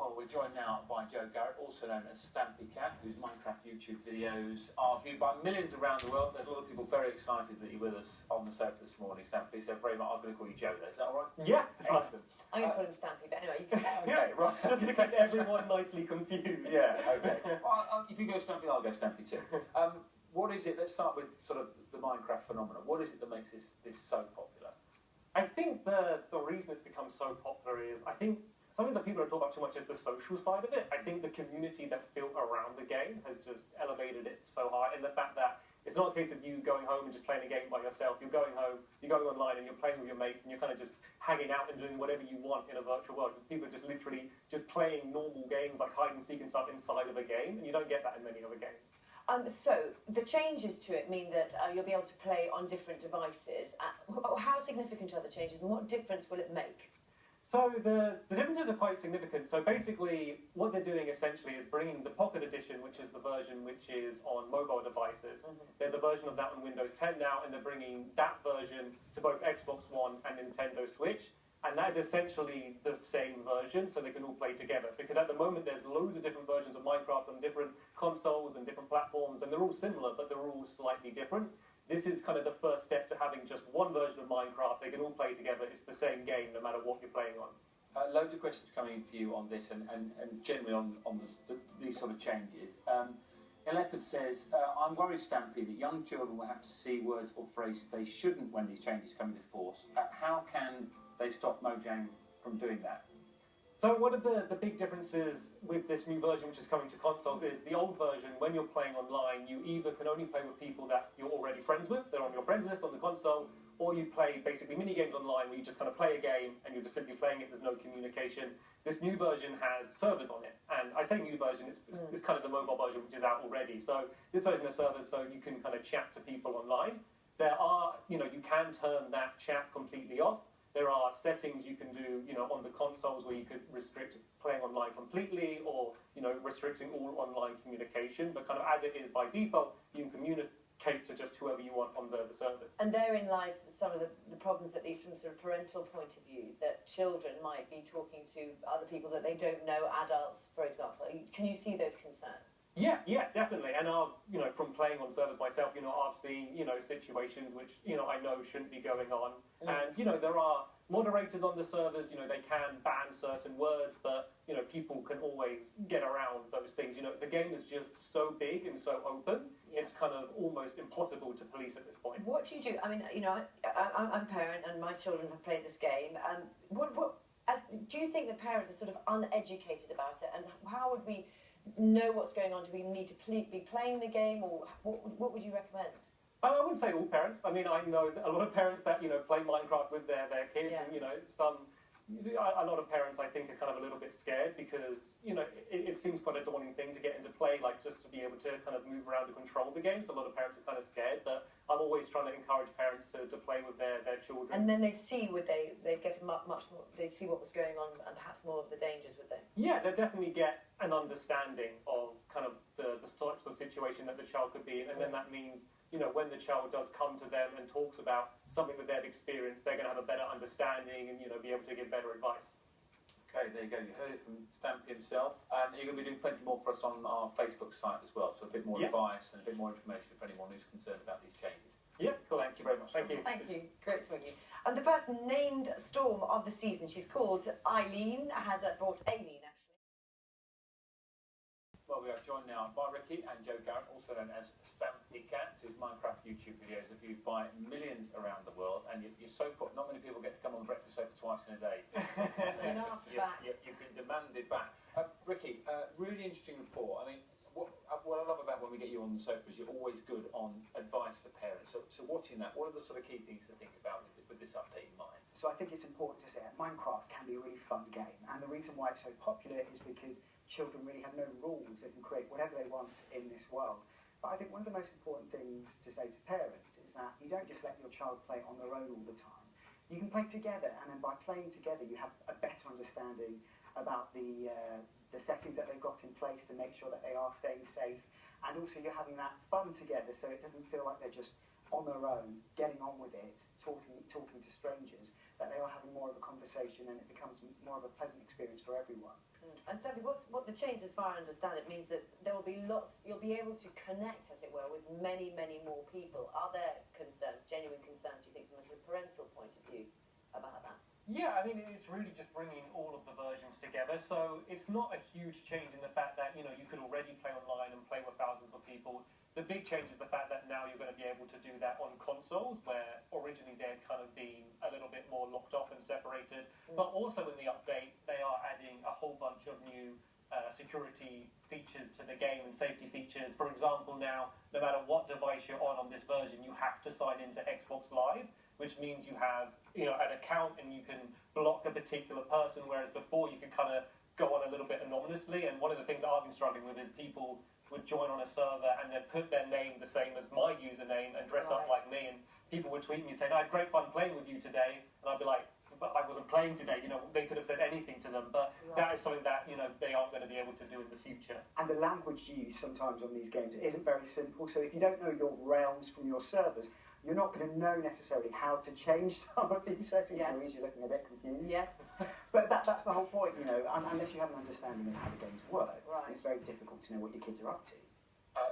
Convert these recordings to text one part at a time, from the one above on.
Well, we're joined now by Joe Garrett, also known as Stampy Cat, whose Minecraft YouTube videos are viewed by millions around the world. There's a lot of people very excited that you're with us on the sofa this morning, Stampy. So very much, I'm going to call you Joe there. Is that all right? Yeah. Excellent. I'm going to call him Stampy, but anyway, you can... Okay, right. Just to keep everyone nicely confused. Yeah, okay. Well, if you go Stampy, I'll go Stampy too. What is it, let's start with sort of the Minecraft phenomenon. What is it that makes this so popular? I think the reason it's become so popular is, I think, something that people don't talk about too much is the social side of it. I think the community that's built around the game has just elevated it so high, and the fact that it's not a case of you going home and just playing a game by yourself. You're going home, you're going online, and you're playing with your mates, and you're kind of just hanging out and doing whatever you want in a virtual world. People are just literally just playing normal games like hide and seek and stuff inside of a game, and you don't get that in many other games. So the changes to it mean that you'll be able to play on different devices. How significant are the changes, and what difference will it make? So the differences are quite significant. So basically, what they're doing essentially is bringing the Pocket Edition, which is the version which is on mobile devices. There's a version of that on Windows 10 now, and they're bringing that version to both Xbox One and Nintendo Switch. And that is essentially the same version, so they can all play together. Because at the moment, there's loads of different versions of Minecraft on different consoles and different platforms, and they're all similar, but they're all slightly different. This is kind of the first step to having just one version of Minecraft. They can all play together. It's the same game, no matter what you're playing on. Loads of questions coming in for you on this, and generally on these sort of changes. Leopard says, I'm worried, Stampy, that young children will have to see words or phrases they shouldn't when these changes come into force. How can they stop Mojang from doing that? So one of the big differences with this new version, which is coming to consoles, is the old version, when you're playing online, you either can only play with people that you're already friends with, they're on your friends list on the console, or you play basically mini-games online where you just kind of play a game and you're just simply playing it, there's no communication. This new version has servers on it, and I say new version, it's kind of the mobile version which is out already. So this version has servers so you can kind of chat to people online. There are, you can turn that chat completely off. There are settings you can do, on the consoles where you could restrict playing online completely, or, restricting all online communication. But kind of as it is by default, you can communicate to just whoever you want on the servers. And therein lies some of the problems, at least from sort of parental point of view, that children might be talking to other people that they don't know, adults, for example. Can you see those concerns? Yeah, definitely. And from playing on servers myself, I've seen, situations which, I know shouldn't be going on. And, there are moderators on the servers, they can ban certain words, but, people can always get around those things. The game is just so big and so open, it's kind of almost impossible to police at this point. What do you do? I mean, I'm a parent and my children have played this game. Do you think that parents are sort of uneducated about it? And how would we know what's going on? Do we need to be playing the game, or what would you recommend? I wouldn't say all parents. I mean, I know a lot of parents that play Minecraft with their kids, and a lot of parents I think are kind of a little bit scared because it seems quite a daunting thing to get into play, like just to be able to kind of move around and control the game. So a lot of parents are kind of scared, but I'm always trying to encourage parents to play with their children. And then they see they get much more. They see what was going on and perhaps more of the dangers, would they? Yeah, they definitely get an understanding of kind of the types of situation that the child could be in, and then that means when the child does come to them and talks about something that they've experienced, they're going to have a better understanding and be able to give better advice. Okay, there you go. You heard it from Stampy himself, and you're going to be doing plenty more for us on our Facebook site as well. So a bit more advice and a bit more information for anyone who's concerned about these changes. Yeah, cool. Thank you very much. Thank you. Thank you. Great to meet you. And the first named storm of the season, she's called Eileen, has brought Aileen actually. Well, we are joined now by Ricky and Joe Garrett, also known as Stampy Cat, whose Minecraft YouTube videos are viewed by millions around the world. And you're so put, not many people get to come on the breakfast sofa twice in a day. You've been demanded back. Ricky, really interesting report. I mean, what I love about when we get you on the sofa is you're always good on advice for parents. So watching that, what are the sort of key things to think about with this update in mind? So I think it's important to say that Minecraft can be a really fun game, and the reason why it's so popular is because children really have no rules. They can create whatever they want in this world. But I think one of the most important things to say to parents is that you don't just let your child play on their own all the time. You can play together, and then by playing together you have a better understanding about the settings that they've got in place to make sure that they are staying safe, and also you're having that fun together so it doesn't feel like they're just on their own, getting on with it, talking to strangers, that they are having more of a conversation and it becomes more of a pleasant experience for everyone. And Stampy, what the change, as far as I understand it, means that there will be lots, you'll be able to connect, as it were, with many, many more people. Are there concerns, genuine concerns, do you think, from a sort of parental point of view about that? Yeah, I mean, it's really just bringing all of the versions together. So it's not a huge change in the fact that, you know, you could already play online and play with thousands of people. The big change is the fact that now you're going to be able to do that on consoles, where originally they'd kind of been a little bit more locked off and separated. But also in the update, they are adding a whole bunch of new security features to the game and safety features. For example, now, no matter what device you're on this version, you have to sign into Xbox Live, which means you have, you know, an account and you can block a particular person, whereas before you could kind of go on a little bit anonymously. And one of the things I've been struggling with is people would join on a server and then put their name the same as my username and dress up like me, and people would tweet me saying, I had great fun playing with you today, and I'd be like, but I wasn't playing today. You know, they could have said anything to them, but that is something that, you know, they aren't going to be able to do in the future. And the language used sometimes on these games isn't very simple, so if you don't know your realms from your servers, you're not going to know necessarily how to change some of these settings. Louise, you're looking a bit confused. Yes. But that's the whole point, you know, unless you have an understanding of how the games work, it's very difficult to know what your kids are up to.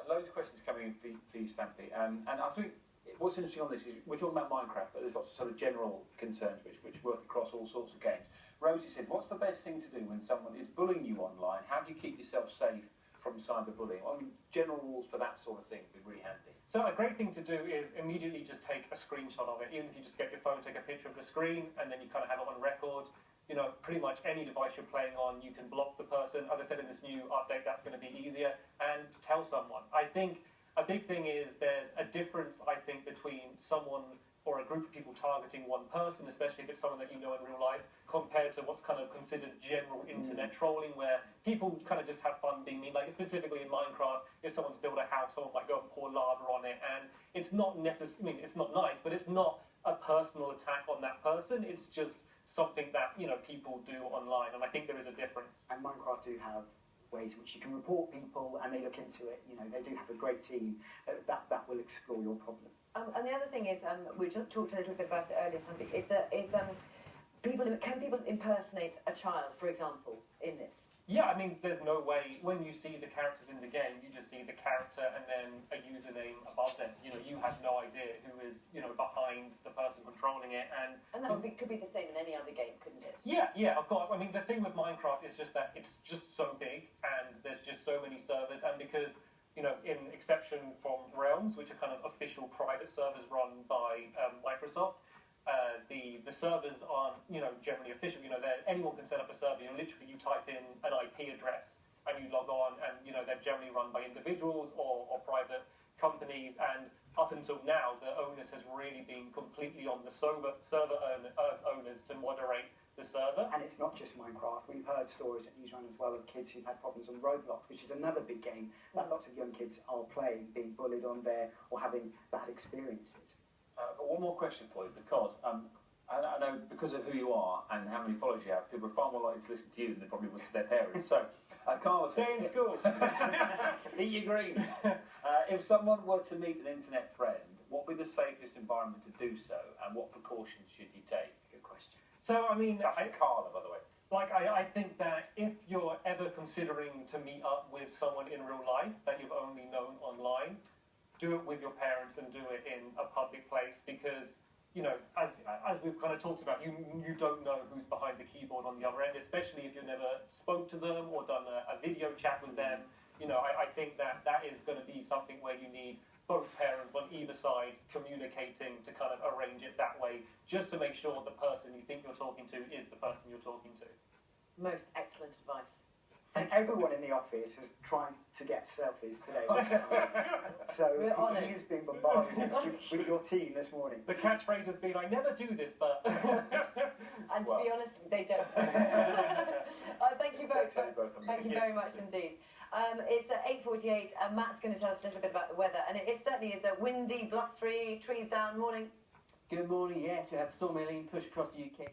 Loads of questions coming in for you, Stampy. And I think what's interesting on this is we're talking about Minecraft, but there's lots of sort of general concerns which work across all sorts of games. Rosie said, what's the best thing to do when someone is bullying you online? How do you keep yourself safe from cyberbullying? I mean, general rules for that sort of thing would be really handy. So a great thing to do is immediately just take a screenshot of it. Even if you just get your phone, take a picture of the screen, and then you kind of have it on record. You know, pretty much any device you're playing on, you can block the person. As I said in this new update, that's going to be easier. And tell someone. I think a big thing is there's a difference, I think, between someone or a group of people targeting one person, especially if it's someone that you know in real life, compared to what's kind of considered general internet trolling, where people kind of just have fun being mean. Like specifically in Minecraft, if someone's built a house, someone might go and pour lava on it, and it's not necessarily, I mean, it's not nice, but it's not a personal attack on that person. It's just something that, you know, people do online, and I think there is a difference. And Minecraft do have ways in which you can report people, and they look into it. You know, they do have a great team that will explore your problem. And the other thing is, we just talked a little bit about it earlier, can people impersonate a child, for example, in this? Yeah, I mean, there's no way, when you see the characters in the game, you just see the character and then a username above them. You know, you have no idea who is, you know, behind the person controlling it. And that could be the same in any other game, couldn't it? Yeah, of course. I mean, the thing with Minecraft is just that it's just so big, and there's just so many servers, and because, you know, in exception from Realms, which are kind of official private servers run by Microsoft, the servers aren't, you know, generally official. You know, anyone can set up a server. You know, literally, you type in an IP address and you log on, and you know they're generally run by individuals or private companies. And up until now, the onus has really been completely on the server owners to moderate the server. And it's not just Minecraft. We've heard stories at Newsrun as well of kids who've had problems on Roblox, which is another big game that lots of young kids are playing, being bullied on there or having bad experiences. I've got one more question for you, because I know because of who you are and how many followers you have, people are far more likely to listen to you than they probably would to their parents. So, Carl, stay in school. Eat your green. If someone were to meet an internet friend, what would be the safest environment to do so, and what precautions should you take? Good question. So, I mean, Carla, by the way. Like, I think that if you're ever considering to meet up with someone in real life that you've only known online, do it with your parents and do it in a public place, because, you know, as we've kind of talked about, you don't know who's behind the keyboard on the other end, especially if you've never spoke to them or done a video chat with them. You know, I think that is going to be something where you need both parents on either side communicating to kind of arrange it that way, just to make sure the person you think you're talking to is the person you're talking to. Most excellent advice. And everyone in the office is trying to get selfies today. So he has been bombarded with your team this morning. The catchphrase has been, I never do this, but... And to be honest, they don't. Thank you both. Thank you very much indeed. It's 8:48, and Matt's going to tell us a little bit about the weather. And it certainly is a windy, blustery, trees down morning. Good morning, yes, we had Storm Eileen push across the UK.